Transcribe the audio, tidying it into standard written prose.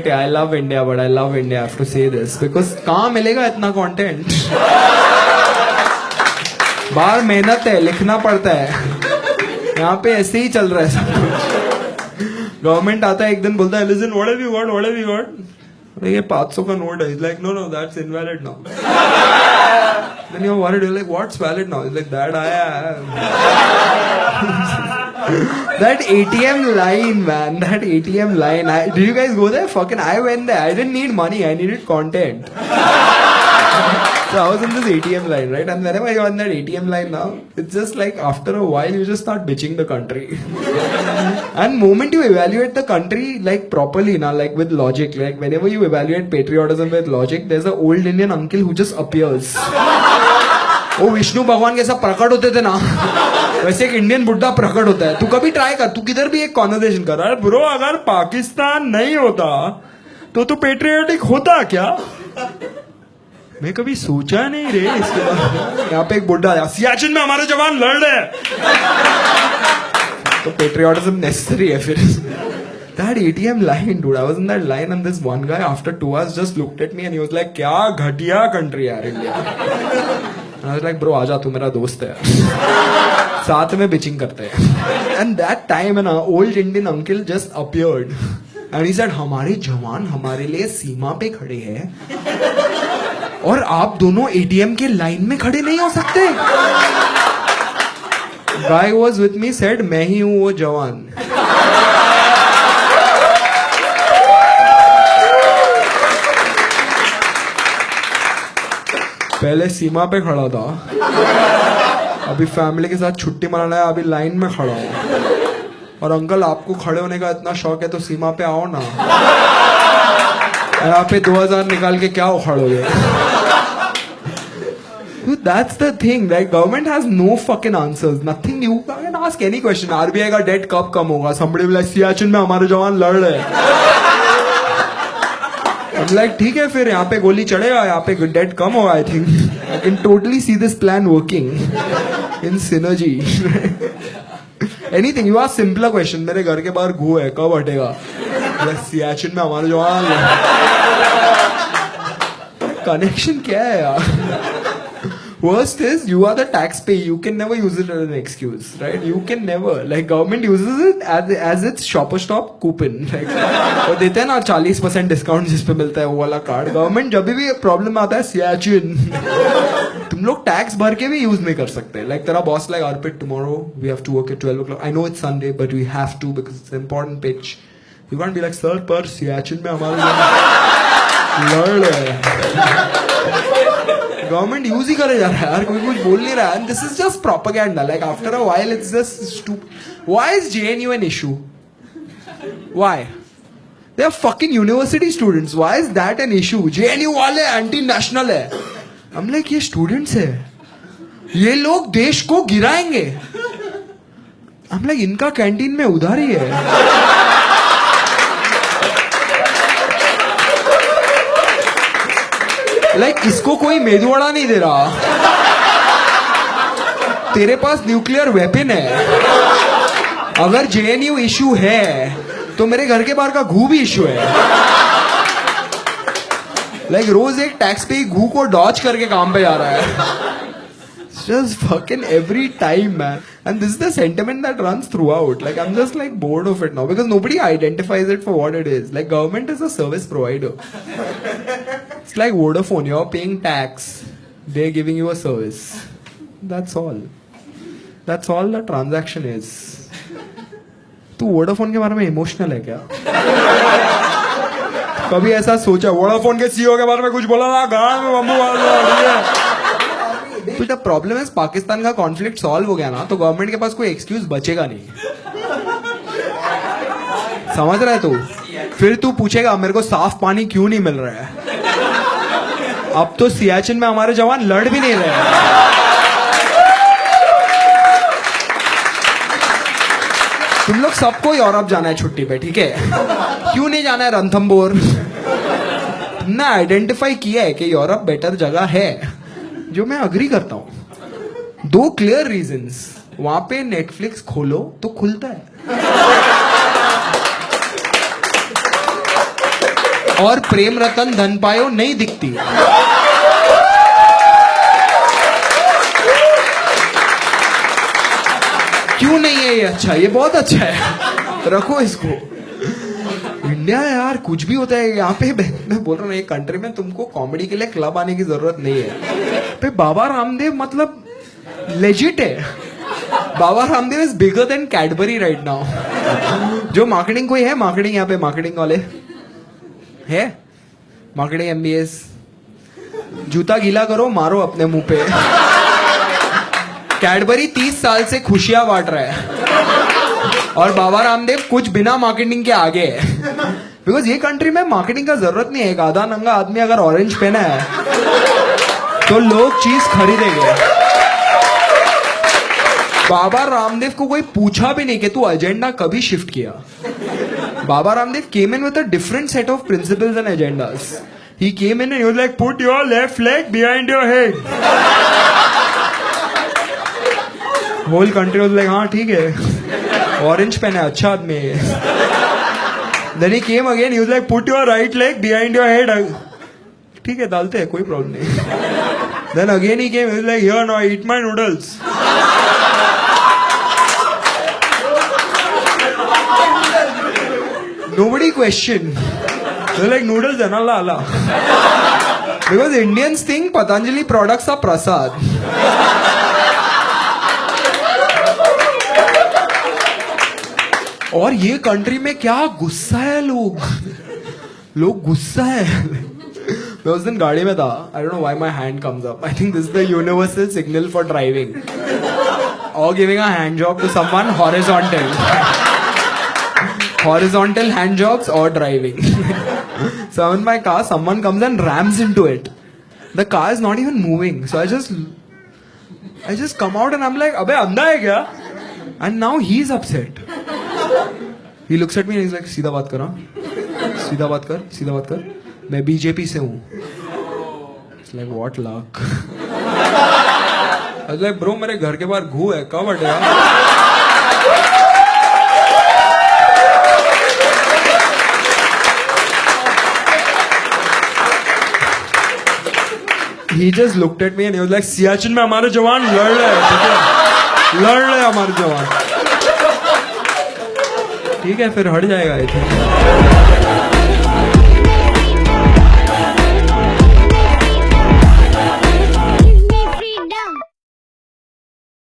India. I love India, but I love India. I have to say this because कहाँ मिलेगा इतना content? बाहर मेहनत है, लिखना पड़ता है. यहाँ पे ऐसे ही चल रहा है सब कुछ. गवर्नमेंट आता है एक दिन बोलता है, listen, what have you got? What have you got? ये 500 का नोट है. He's like, no, that's invalid now. Then you're worried. You're like, what's valid now? He's like, that I am. That ATM line, man. That ATM line. Do you guys go there? Fucking, I went there. I didn't need money. I needed content. So I was in this ATM line, right? And whenever you're on that ATM line now, it's just like after a while you just start bitching the country. And moment you evaluate the country like properly now, like with logic, like whenever you evaluate patriotism with logic, there's an old Indian uncle who just appears. वो विष्णु भगवान के सब प्रकट होते थे ना, वैसे एक इंडियन बुड्ढा प्रकट होता है. तू कभी ट्राई कर, तू किधर भी एक कॉन्वर्सेशन कर. अरे ब्रो, अगर पाकिस्तान नहीं होता तो तू पेट्रियोटिक होता क्या? मैं कभी सोचा नहीं रे इसके बारे. यहाँ पे एक बुड्ढा आया, सियाचिन में हमारे जवान लड़ रहे हैं, तो पेट्रियोटिज्म नेसेसरी है फिर. That ATM line, dude, I was in that line and this one guy after 2 hours just looked at me and he was like, क्या घटिया कंट्री यार India. And I was like, bro, आजा, तू मेरा दोस्त है, साथ में बिचिंग करते हैं. And that time an old Indian uncle just appeared and he said, हमारे जवान हमारे लिए सीमा पे खड़े हैं और आप दोनों ATM के लाइन में खड़े नहीं हो सकते. Guy was with me said, मैं ही हूं वो जवान. पहले सीमा पे खड़ा था, अभी फैमिली के साथ छुट्टी मनाना है, अभी लाइन में खड़ा हूं. और अंकल, आपको खड़े होने का इतना शौक है तो सीमा पे आओ ना. यहाँ पे 2000 निकाल के क्या उखाड़ोगे? Dude, that's the thing. Like, government has no fucking answers. Nothing. You can ask any question. RBI का डेट कब कम होगा? Somebody will like, सियाचिन में हमारे जवान लड़ रहे हैं. I'm like, ठीक है, फिर यहाँ पे गोली चढ़ेगा, यहाँ पे डेट कम होगा. I think I can totally see this plan working in synergy. Anything. You ask simpler question. मेरे घर के बाहर घू है, कब हटेगा? Like, सियाचिन में हमारे जवान. कनेक्शन क्या है यार? Worst is, you are the taxpayer. You can never use it as an excuse, right? You can never. Like, government uses it as its shopper stop coupon. Like, वो देते हैं ना 40% डिस्काउंट जिस पे मिलता है वो वाला कार्ड. गवर्नमेंट जब भी प्रॉब्लम आता है, सियाचिन, तुम लोग टैक्स भर के भी यूज नहीं कर सकते. लाइक तेरा boss like, Arpit, tomorrow we have to work at 12 o'clock. I know it's Sunday, but we have to because it's an important pitch. You can't be like, sir, पर सियाचिन में हमारे लड़ रहे हैं. गवर्नमेंट यूज ही करे जा रहा है यार, कोई कुछ बोल नहीं रहा है. This is just propaganda. Like after a while it's just stupid. Why is JNU an issue? Why? They are fucking university students. Why is that an issue? JNU वाले एंटी नेशनल है. हम लाइक, ये students है, ये लोग देश को गिराएंगे. हम लाइक, इनका कैंटीन में उधारी है. लाइक, इसको कोई मेदू वड़ा नहीं दे रहा. तेरे पास न्यूक्लियर वेपन है. अगर JNU इशू है तो मेरे घर के बाहर का घू भी इशू है. लाइक, रोज एक टैक्स पे घू को डॉच करके काम पे जा रहा है. Just fucking every time, man. And this is the sentiment that runs throughout. Like, I'm just like bored of it now because nobody identifies it for what it is. Like, government is a service provider. It's like Vodafone. You're paying tax. They're giving you a service. That's all. That's all the transaction is. तू Vodafone के बारे में emotional है क्या? कभी ऐसा सोचा? Vodafone के CEO के बारे में कुछ बोला ना, गांव में बम्बू वाला. तो जब प्रॉब्लम है पाकिस्तान का कॉन्फ्लिक्ट सॉल्व हो गया ना, तो गवर्नमेंट के पास कोई एक्सक्यूज बचेगा नहीं. समझ रहा है तू? फिर तू पूछेगा, मेरे को साफ पानी क्यों नहीं मिल रहा है? अब तो सियाचिन में हमारे जवान लड़ भी नहीं रहे हैं. तुम लोग सबको यूरोप जाना है छुट्टी पे, ठीक है? क्यों नहीं जाना है रणथंबोर? तुमने आइडेंटिफाई किया है कि यूरोप बेटर जगह है, जो मैं अग्री करता हूं. 2 क्लियर रीजंस. वहां पे नेटफ्लिक्स खोलो तो खुलता है. और प्रेम रतन धन पायो नहीं दिखती। क्यों नहीं है ये अच्छा? ये बहुत अच्छा है, रखो इसको। इंडिया यार कुछ भी होता है यहाँ पे। मैं बोल रहा हूँ, एक कंट्री में तुमको कॉमेडी के लिए क्लब आने की जरूरत नहीं है। पे बाबा रामदेव मतलब लेजिट है। Baba Ramdev is bigger than Cadbury right now. जो मार्केटिंग, कोई है मार्केटिंग यहाँ पे? मार्केटिंग वाले है? Marketing MBS? जूता गीला करो, मारो अपने मुंह पे। कैडबरी 30 साल से खुशियां बांट रहा है और बाबा रामदेव कुछ बिना मार्केटिंग के आगे है। बिकॉज ये कंट्री में मार्केटिंग का जरूरत नहीं है। एक आधा नंगा आदमी अगर ऑरेंज पहना है तो लोग चीज खरीदेंगे। बाबा रामदेव को कोई पूछा भी नहीं कि तू एजेंडा कभी शिफ्ट किया। Baba Ramdev came in with a different set of principles and agendas. He came in and he was like, put your left leg behind your head. Whole country was like, हाँ ठीक है, ऑरेंज पहना है, अच्छा आदमी है। Then he came again, he was like, put your right leg behind your head. ठीक है, डालते हैं, कोई प्रॉब्लम नहीं। Then again he came, he was like, here now, eat my noodles. Nobody questioned. They're like, noodles and Allah. Because Indians think Patanjali products are prasad. और ये country में क्या गुस्सा है लोग गुस्सा है। मैं उस दिन गाड़ी में था, I don't know why my hand comes up, I think this is the universal signal for driving और giving a hand job to someone horizontal hand jobs or driving. So in my car someone comes and rams into it. The car is not even moving, so I just come out and I'm like, अबे अंधा है क्या? And now he's upset. He looks at me and he's like, सीधा बात कर, सीधा बात कर, मैं BJP से हूँ। It's like, what luck? I was like, bro मेरे घर के बाहर घू है, कब हटेगा? He just looked at me and he was like, Siachen में हमारे जवान लड़ रहे हैं, ठीक है? लड़ रहे हैं हमारे जवान। ठीक है, फिर हट जाएगा आई थिंक।